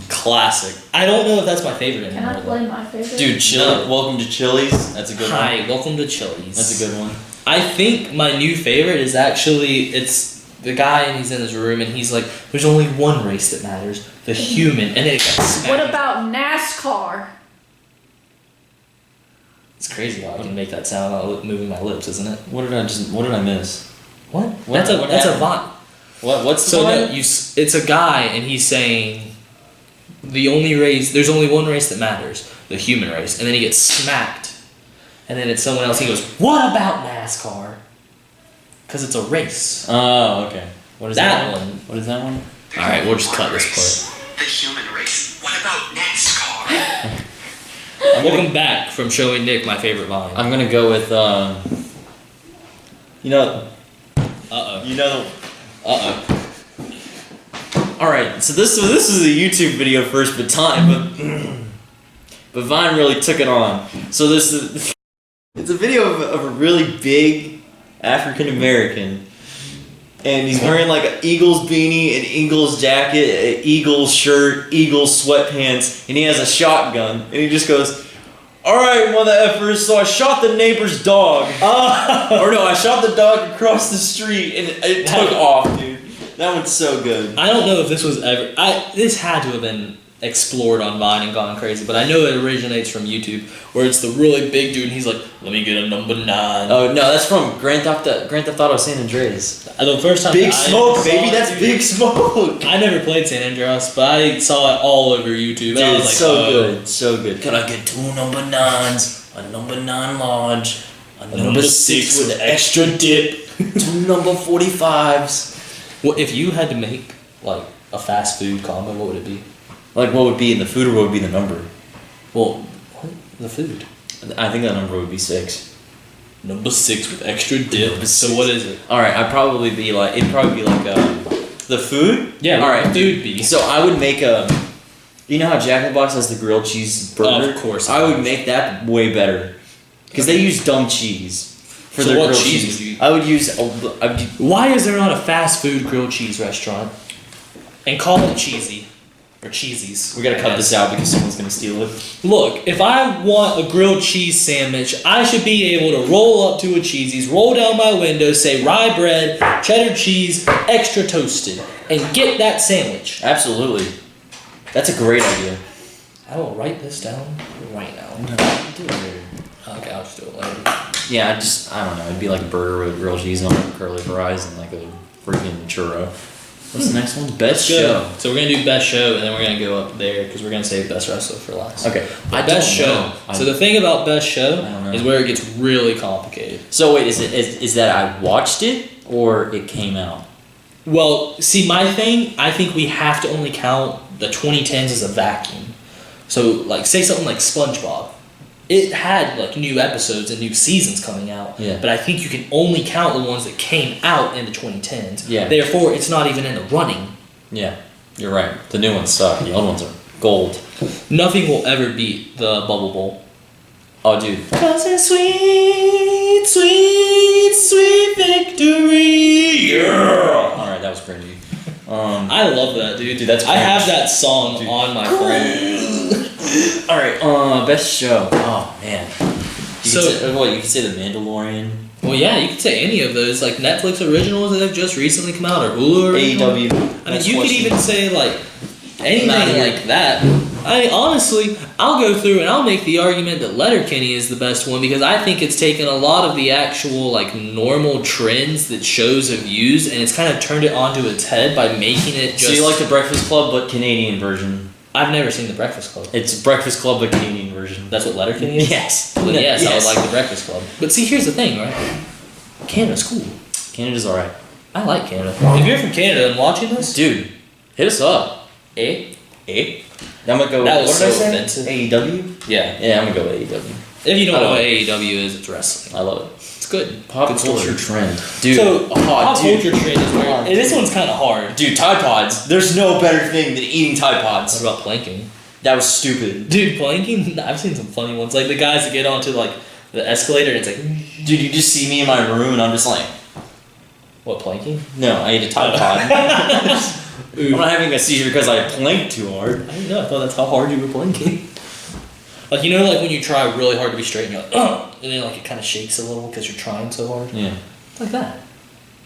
classic. I don't know if that's my favorite Can I anymore. play my favorite? Dude, Welcome to Chili's. That's a good one. Hi, welcome to Chili's. That's a good one. I think my new favorite is actually it's the guy and he's in his room and he's like, "There's only one race that matters, the human," and then it got smacked. What about NASCAR? It's crazy how I can make that sound without moving my lips, isn't it? What did I miss? What? What- what that's a happened? Vine. What's the So one? no, it's a guy and he's saying there's only one race that matters, the human race, and then he gets smacked, and then it's someone else. He goes, "What about NASCAR?" Because it's a race. Oh, okay. What is That that one. What is that one? All right, we'll just cut this part. The human race. What about NASCAR? Welcome back from showing Nick my favorite Vine. I'm gonna go with you know Uh-oh. All right, so this is a YouTube video first, but Vine really took it on. So this is it's a video of a really big African American, and he's wearing like an Eagles beanie, an Eagles jacket, an Eagles shirt, Eagles sweatpants, and he has a shotgun, and he just goes, "All right, mother effers, so I shot the neighbor's dog." Or no, I shot the dog across the street, and it took off, dude. That one's so good. I don't know if this was ever. This had to have been explored on Vine and gone crazy, but I know it originates from YouTube, where it's the really big dude and he's like, "Let me get a number 9." Oh no, that's from Grand Theft Auto San Andreas. The first time Big I Smoke, saw baby, it, that's dude, Big Smoke. I never played San Andreas, but I saw it all over YouTube. Dude, and I was it's like, so "Oh." good, so good. Can I get 2 number 9s, a number 9 large, a number 6 with extra dip, 2 number 45s? Well, if you had to make like a fast food combo, what would it be? Like what would be in the food or what would be the number? Well, what? The food. I think that number would be 6. Number 6 with extra dip. Number So 6. what is it? All right, it'd probably be like the food. Yeah, All right, food be. So I would make a. You know how Jack in the Box has the grilled cheese burger? Of course. I would make that way better, because they use dumb cheese for So their what grilled cheese cheese. would you- I would use. Why is there not a fast food grilled cheese restaurant? And call it cheesy. Or cheesies. We gotta cut this out because someone's gonna steal it. Look, if I want a grilled cheese sandwich, I should be able to roll up to a Cheesies, roll down my window, say rye bread, cheddar cheese, extra toasted, and get that sandwich. Absolutely, that's a great idea. I will write this down right now. Do it later. Okay, I'll just do it later. Yeah, I don't know. It'd be like a burger with grilled cheese on it, curly fries, and like a freaking churro. What's the next one? Best Good. show. So we're gonna do best show, and then we're gonna go up there because we're gonna save best wrestler for last. Okay. Best show. So the thing about best show don't know. is where it gets really complicated. So wait, is that I watched it or it came out? Well, see, my thing, I think we have to only count the 2010s as a vacuum. So, like, say something like SpongeBob. It had, like, new episodes and new seasons coming out. Yeah. But I think you can only count the ones that came out in the 2010s. Yeah. Therefore, it's not even in the running. Yeah, you're right. The new ones suck. The old ones are gold. Nothing will ever beat the Bubble Bowl. Oh, dude. Cause it's sweet, sweet, sweet victory. Yeah. All right, that was cringy. I love that, dude. Dude, that's I have cringe. that song on my phone. All right, best show. Oh man. So- You could say The Mandalorian, Well, yeah, you could say any of those, like Netflix originals that have just recently come out, or Hulu originals. AEW. I mean, you could even say like anything Not here. like that. Honestly, I'll go through and I'll make the argument that Letterkenny is the best one because I think it's taken a lot of the actual like normal trends that shows have used and it's kind of turned it onto its head by making it just. So you like The Breakfast Club but Canadian version? I've never seen The Breakfast Club. It's Breakfast Club but Canadian version. That's what Letterkenny is? Yes. Well, yes, I would like The Breakfast Club. But see, here's the thing, right? Canada's cool. Canada's alright. I like Canada. If you're from Canada and watching this, Dude, hit us up. eh? I'm gonna go. That was what did I so say? offensive. AEW? Yeah. Yeah, I'm gonna go with AEW. If you don't I know love what it. AEW is, it's wrestling. I love it. It's good. Pop Good story. culture trend. Dude. So, pop dude. culture trend is where. And this one's kind of hard. Dude, Tide Pods. There's no better thing than eating Tide What Pods. about planking? That was stupid. Dude, planking? I've seen some funny ones. Like the guys that get onto like the escalator and it's like, Dude, you just see me in my room and I'm just like, what, planking? no, I ate a Tide Pod. I'm not having a seizure because I planked too hard. I didn't know. I thought that's how hard you were planking. Like, you know, like when you try really hard to be straight and you're like, ugh, and then like it kind of shakes a little because you're trying so hard. Yeah. It's like that.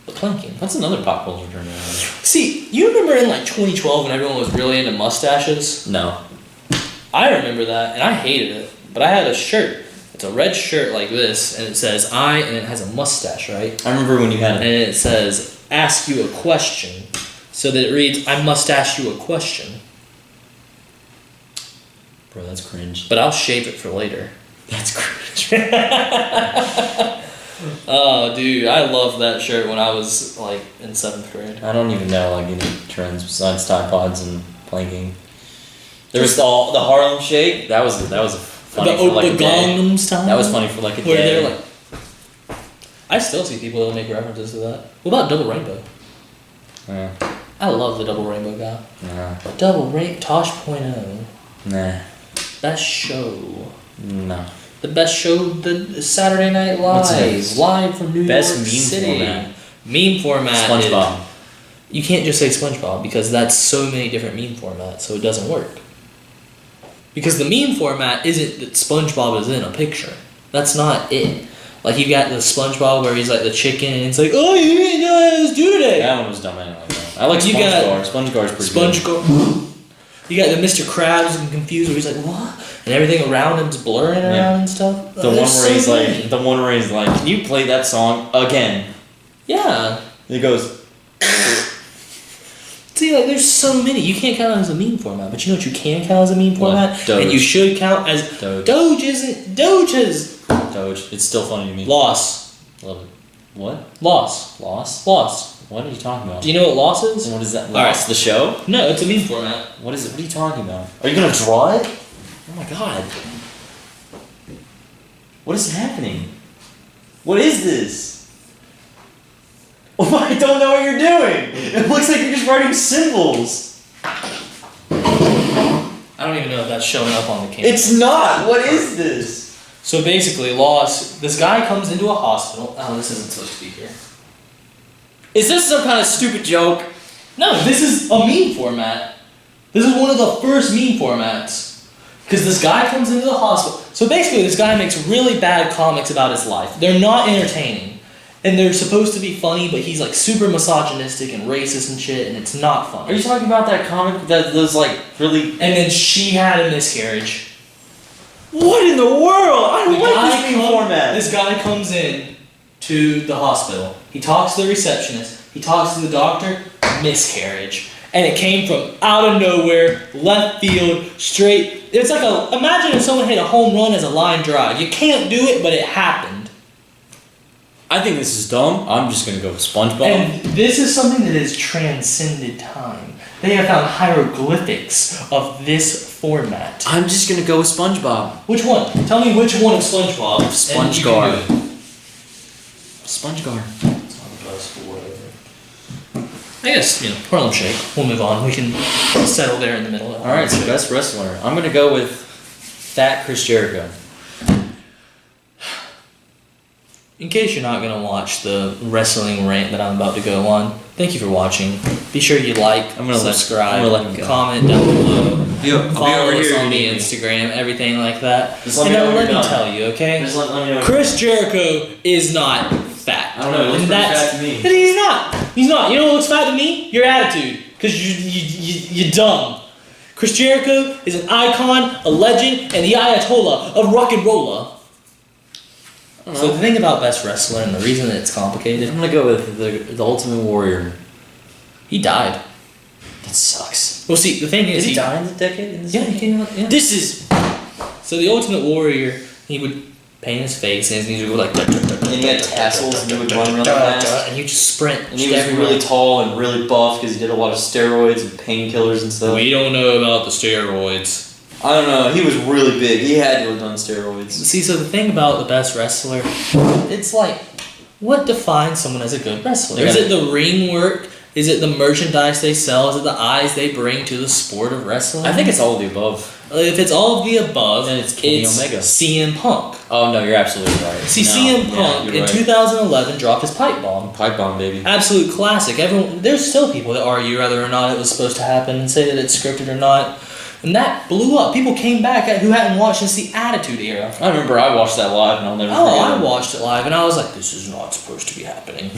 But planking. That's another pop culture trend. See, you remember in like 2012 when everyone was really into mustaches? No. I remember that, and I hated it. But I had a shirt. It's a red shirt like this, and it says I, and it has a mustache, right? I remember when you had And it. it says, ask you a question. So that it reads, I must ask you a question. Bro, that's cringe. But I'll shave it for later. That's cringe. Oh, dude, I loved that shirt when I was, like, in 7th grade. I don't even know like any trends besides Tide Pods and planking. There was the Harlem Shake. That was funny for like a day. Gangnam Style. That was funny for like a Where day. they're like... I still see people that make references to that. What about Double Rainbow? Yeah. I love the Double Rainbow guy. Nah. Double Rainbow, Tosh.0. Nah. Best show. No. The best show, the Saturday Night What's Live. next? Live from New Best York meme City. format. Meme format. SpongeBob. You can't just say SpongeBob because that's so many different meme formats, so it doesn't work. Because the meme format isn't that SpongeBob is in a picture. That's not it. Like you got the SpongeBob where he's like the chicken and it's like, oh, you didn't know what I was doing today. That one was dumb anyway. I like You got SpongeGar's pretty good. SpongeBob. You got the Mr. Krabs and confused where he's like, what? And everything around him's blurring around and stuff. The one where he's like, can you play that song again? Yeah. And he goes, See, like, there's so many. You can't count it as a meme format, but you know what you can count as a meme What? format? Doge. And you should count as... Doge. Doge isn't... Doge is... Doge. It's still funny to me. Loss. Love it. What? Loss. Loss? Loss. What are you talking about? Do you know what loss is? What is that? Alright. Loss? The show? No, it's a meme format. What is it? What are you talking about? Are you gonna draw it? Oh my god. What is happening? What is this? Oh, I don't know what you're doing! It looks like you're just writing symbols! I don't even know if that's showing up on the camera. It's not! What is this? So basically, loss... This guy comes into a hospital... Oh, this isn't supposed to be here. Is this some kind of stupid joke? No, this is a meme format. This is one of the first meme formats. Because this guy comes into the hospital. So basically, this guy makes really bad comics about his life. They're not entertaining. And they're supposed to be funny, but he's like super misogynistic and racist and shit, and it's not Are funny. you talking about that comic that was like really... And then she had a miscarriage. What in the world? I don't like this meme format! This guy comes in to the hospital. He talks to the receptionist. He talks to the doctor. miscarriage. And it came from out of nowhere, left field, straight. It's like imagine if someone hit a home run as a line drive. You can't do it, but it happened. I think this is dumb. I'm just gonna go with SpongeBob. And this is something that has transcended time. They have found hieroglyphics of this format. I'm just gonna go with SpongeBob. Which one? Tell me which one of SpongeBob. SpongeGar. SpongeGar. I guess, Harlem Shake. We'll move on. We can settle there in the middle. Alright, so best wrestler. I'm gonna go with Fat Chris Jericho. In case you're not going to watch the wrestling rant that I'm about to go on, thank you for watching. Be sure you subscribe, comment down below, follow us on the Instagram, everything like that. And let me tell you, okay? Just let me know. Chris Jericho is not fat. I don't know, it looks pretty fat to me. But he's not. He's not. You know what looks fat to me? Your attitude. Because you're dumb. Chris Jericho is an icon, a legend, and the Ayatollah of rock and rolla. So the thing about best wrestler and the reason that it's complicated, I'm gonna go with the Ultimate Warrior. he died. That sucks. Well, see, the thing is, Did he die in the decade? Yeah, he came out. Yeah. This is. So the Ultimate Warrior, he would paint his face and his knees would go like. And he had tassels and he would run really fast. And you just sprint. And he was really tall and really buff because he did a lot of steroids and painkillers and stuff. We don't know about the steroids. I don't know. He was really big. He had to have done steroids. See, so the thing about the best wrestler, it's like, what defines someone as a good wrestler? Is it the ring work? Is it the merchandise they sell? Is it the eyes they bring to the sport of wrestling? I think it's all of the above. If it's all of the above, then it's Kenny Omega. CM Punk. Oh no, you're absolutely right. See, CM Punk in 2011 dropped his pipe bomb. Pipe bomb, baby. Absolute classic. There's still people that argue whether or not it was supposed to happen and say that it's scripted or not. And that blew up. People came back who hadn't watched since the Attitude Era. I remember I watched that live and I'll never forget I watched it live and I was like, this is not supposed to be happening.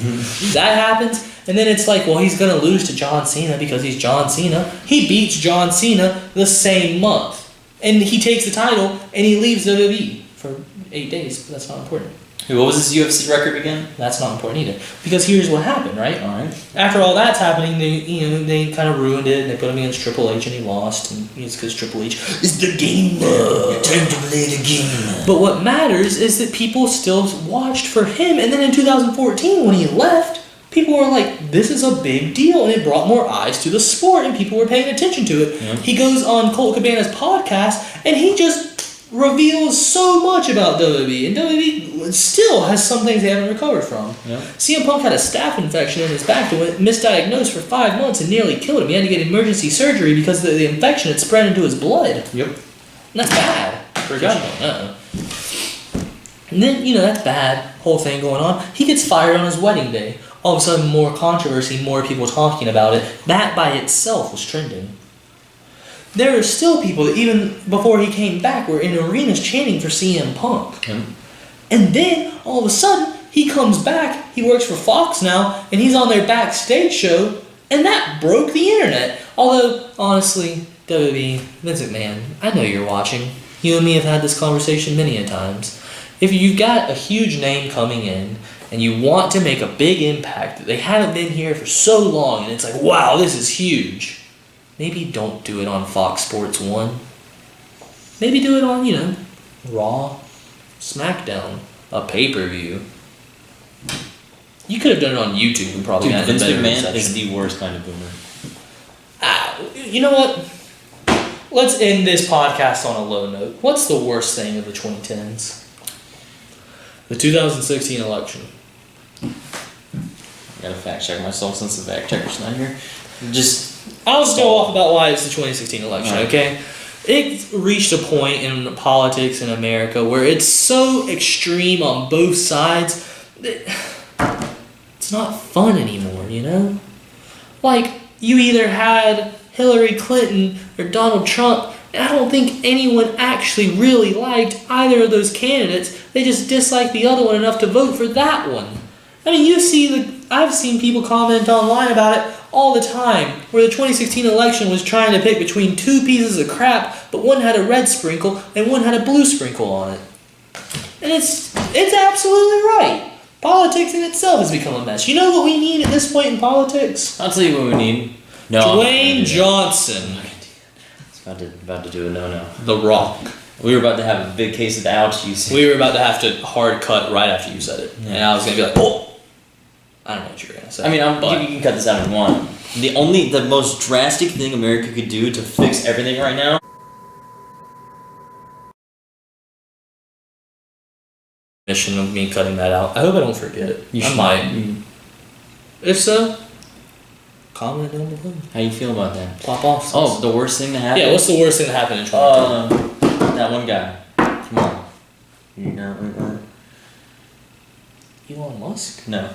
That happens, and then it's like, well, he's going to lose to John Cena because he's John Cena. He beats John Cena the same month. And he takes the title and he leaves WWE for 8 days. But that's not important. What was his UFC record again? That's not important either. Because here's what happened, right? Alright. After all that's happening, they kind of ruined it, and they put him against Triple H, and he lost, and it's because Triple H is the game now. Time to play the game. But what matters is that people still watched for him, and then in 2014, when he left, people were like, this is a big deal, and it brought more eyes to the sport, and people were paying attention to it. Yeah. He goes on Colt Cabana's podcast, and he just reveals so much about WWE, and WWE still has some things they haven't recovered from. Yeah. CM Punk had a staph infection in his back that went misdiagnosed for 5 months and nearly killed him. He had to get emergency surgery because the infection had spread into his blood. Yep. And that's bad. And then, that's bad, whole thing going on. He gets fired on his wedding day. All of a sudden, more controversy, more people talking about it. That by itself was trending. There are still people that even before he came back were in arenas chanting for CM Punk. Mm. And then, all of a sudden, he comes back, he works for Fox now, and he's on their backstage show, and that broke the internet. Although, honestly, WWE, Vince McMahon, I know you're watching. You and me have had this conversation many a times. If you've got a huge name coming in, and you want to make a big impact, that they haven't been here for so long, and it's like, wow, this is huge. Maybe don't do it on Fox Sports 1. Maybe do it on, Raw, SmackDown, a pay-per-view. You could have done it on YouTube and probably gotten a better reception. Vince McMahon is the worst kind of boomer. You know what? Let's end this podcast on a low note. What's the worst thing of the 2010s? The 2016 election. I gotta fact check myself since the fact checker's not here. I'll just go off about why it's the 2016 election, okay? It reached a point in politics in America where it's so extreme on both sides that it's not fun anymore, Like, you either had Hillary Clinton or Donald Trump, and I don't think anyone actually really liked either of those candidates. They just disliked the other one enough to vote for that one. I mean, I've seen people comment online about it all the time, where the 2016 election was trying to pick between two pieces of crap, but one had a red sprinkle and one had a blue sprinkle on it. And it's absolutely right. Politics in itself has become a mess. You know what we need at this point in politics? I'll tell you what we need. No. Dwayne Johnson. It's about to do a no. The Rock. We were about to have a big case of the ouch you said. We were about to have to hard cut right after you said it. Yeah. And I was going to be like, oh! I don't know what you're going to say. I mean, you can cut this out if you want. The most drastic thing America could do to fix everything right now. Mission of me cutting that out. I hope I don't forget it. I might. If so, comment down below. How you feel about that? Pop off. Oh, the worst thing to happen? Yeah, what's the worst thing that happened in 2020? That one guy. Come on. You know, Elon Musk? no.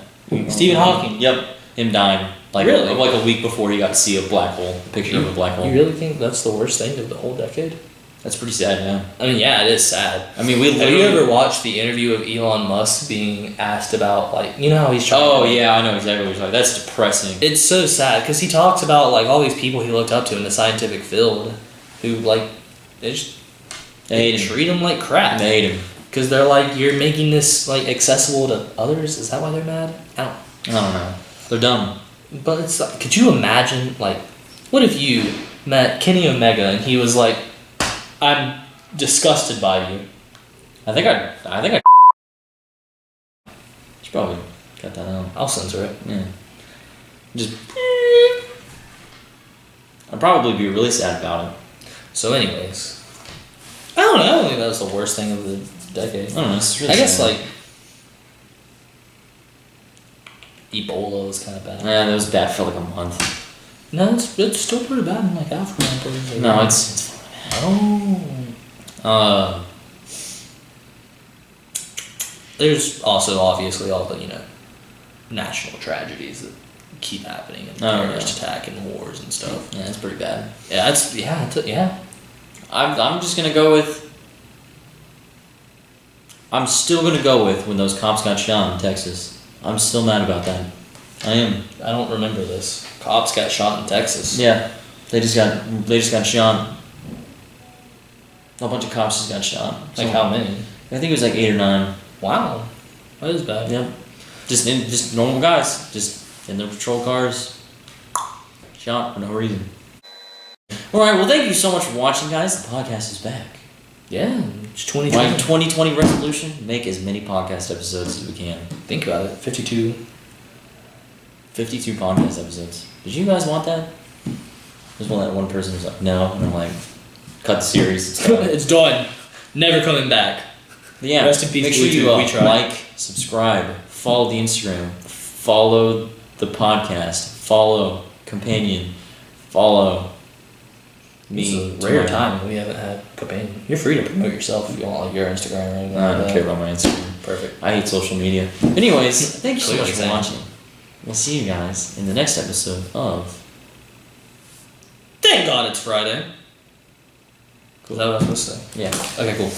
Stephen Hawking. Yep. Him dying. Really? Like a week before he got to see a black hole. A picture of a black hole. You really think that's the worst thing of the whole decade? That's pretty sad, yeah. I mean, yeah, it is sad. I mean, Have you ever watched the interview of Elon Musk being asked about, like, you know how he's trying Oh, yeah, I know exactly what you're talking about. That's depressing. It's so sad, because he talks about, like, all these people he looked up to in the scientific field who, like, they hate him. treat him like crap. They hate him. Because they're like, you're making this, like, accessible to others? Is that why they're mad? I don't know. They're dumb. But it's like, could you imagine, like, what if you met Kenny Omega and he was like, I'm disgusted by you. I think I should probably cut that out. I'll censor it. Yeah. Just I'd probably be really sad about it. So anyways, I don't know. I don't think that was the worst thing of the decade. I don't know. It's really I guess sad. like Ebola was kind of bad. Yeah, that was bad for like a month. No, it's still pretty bad in like Africa. and places like No, that. it's fine. Oh. There's also obviously all the national tragedies that keep happening and terrorist attack and wars and stuff. Yeah, it's pretty bad. Yeah, yeah. I'm just gonna go with. I'm still gonna go with when those cops got shot in Texas. I'm still mad about that. I am. I don't remember this. Cops got shot in Texas. Yeah, they just got shot. A bunch of cops just got shot. Like how many? I think it was like 8 or 9. Wow, that is bad. Yep. Just normal guys, just in their patrol cars, shot for no reason. All right. Well, thank you so much for watching, guys. The podcast is back. Yeah, it's 2020. My 2020 resolution: make as many podcast episodes as we can. Think about it. 52 podcast episodes. Did you guys want that? There's one person who's like, no, and I'm like, cut the series. It's done. It's done. Never coming back. But yeah, Rest in peace, make sure you BlueTube. We tried. like, subscribe, follow the Instagram, follow the podcast, follow Companion, follow me. It's a rare time when we haven't had companion. You're free to promote yourself if you want, like your Instagram or anything. I like don't that. care about my Instagram. Perfect. I hate social media. Anyways, thank you so Clearly much for same. watching. We'll see you guys in the next episode of. Thank God it's Friday. Cool. Is that what I was supposed to say? Yeah. Okay, cool.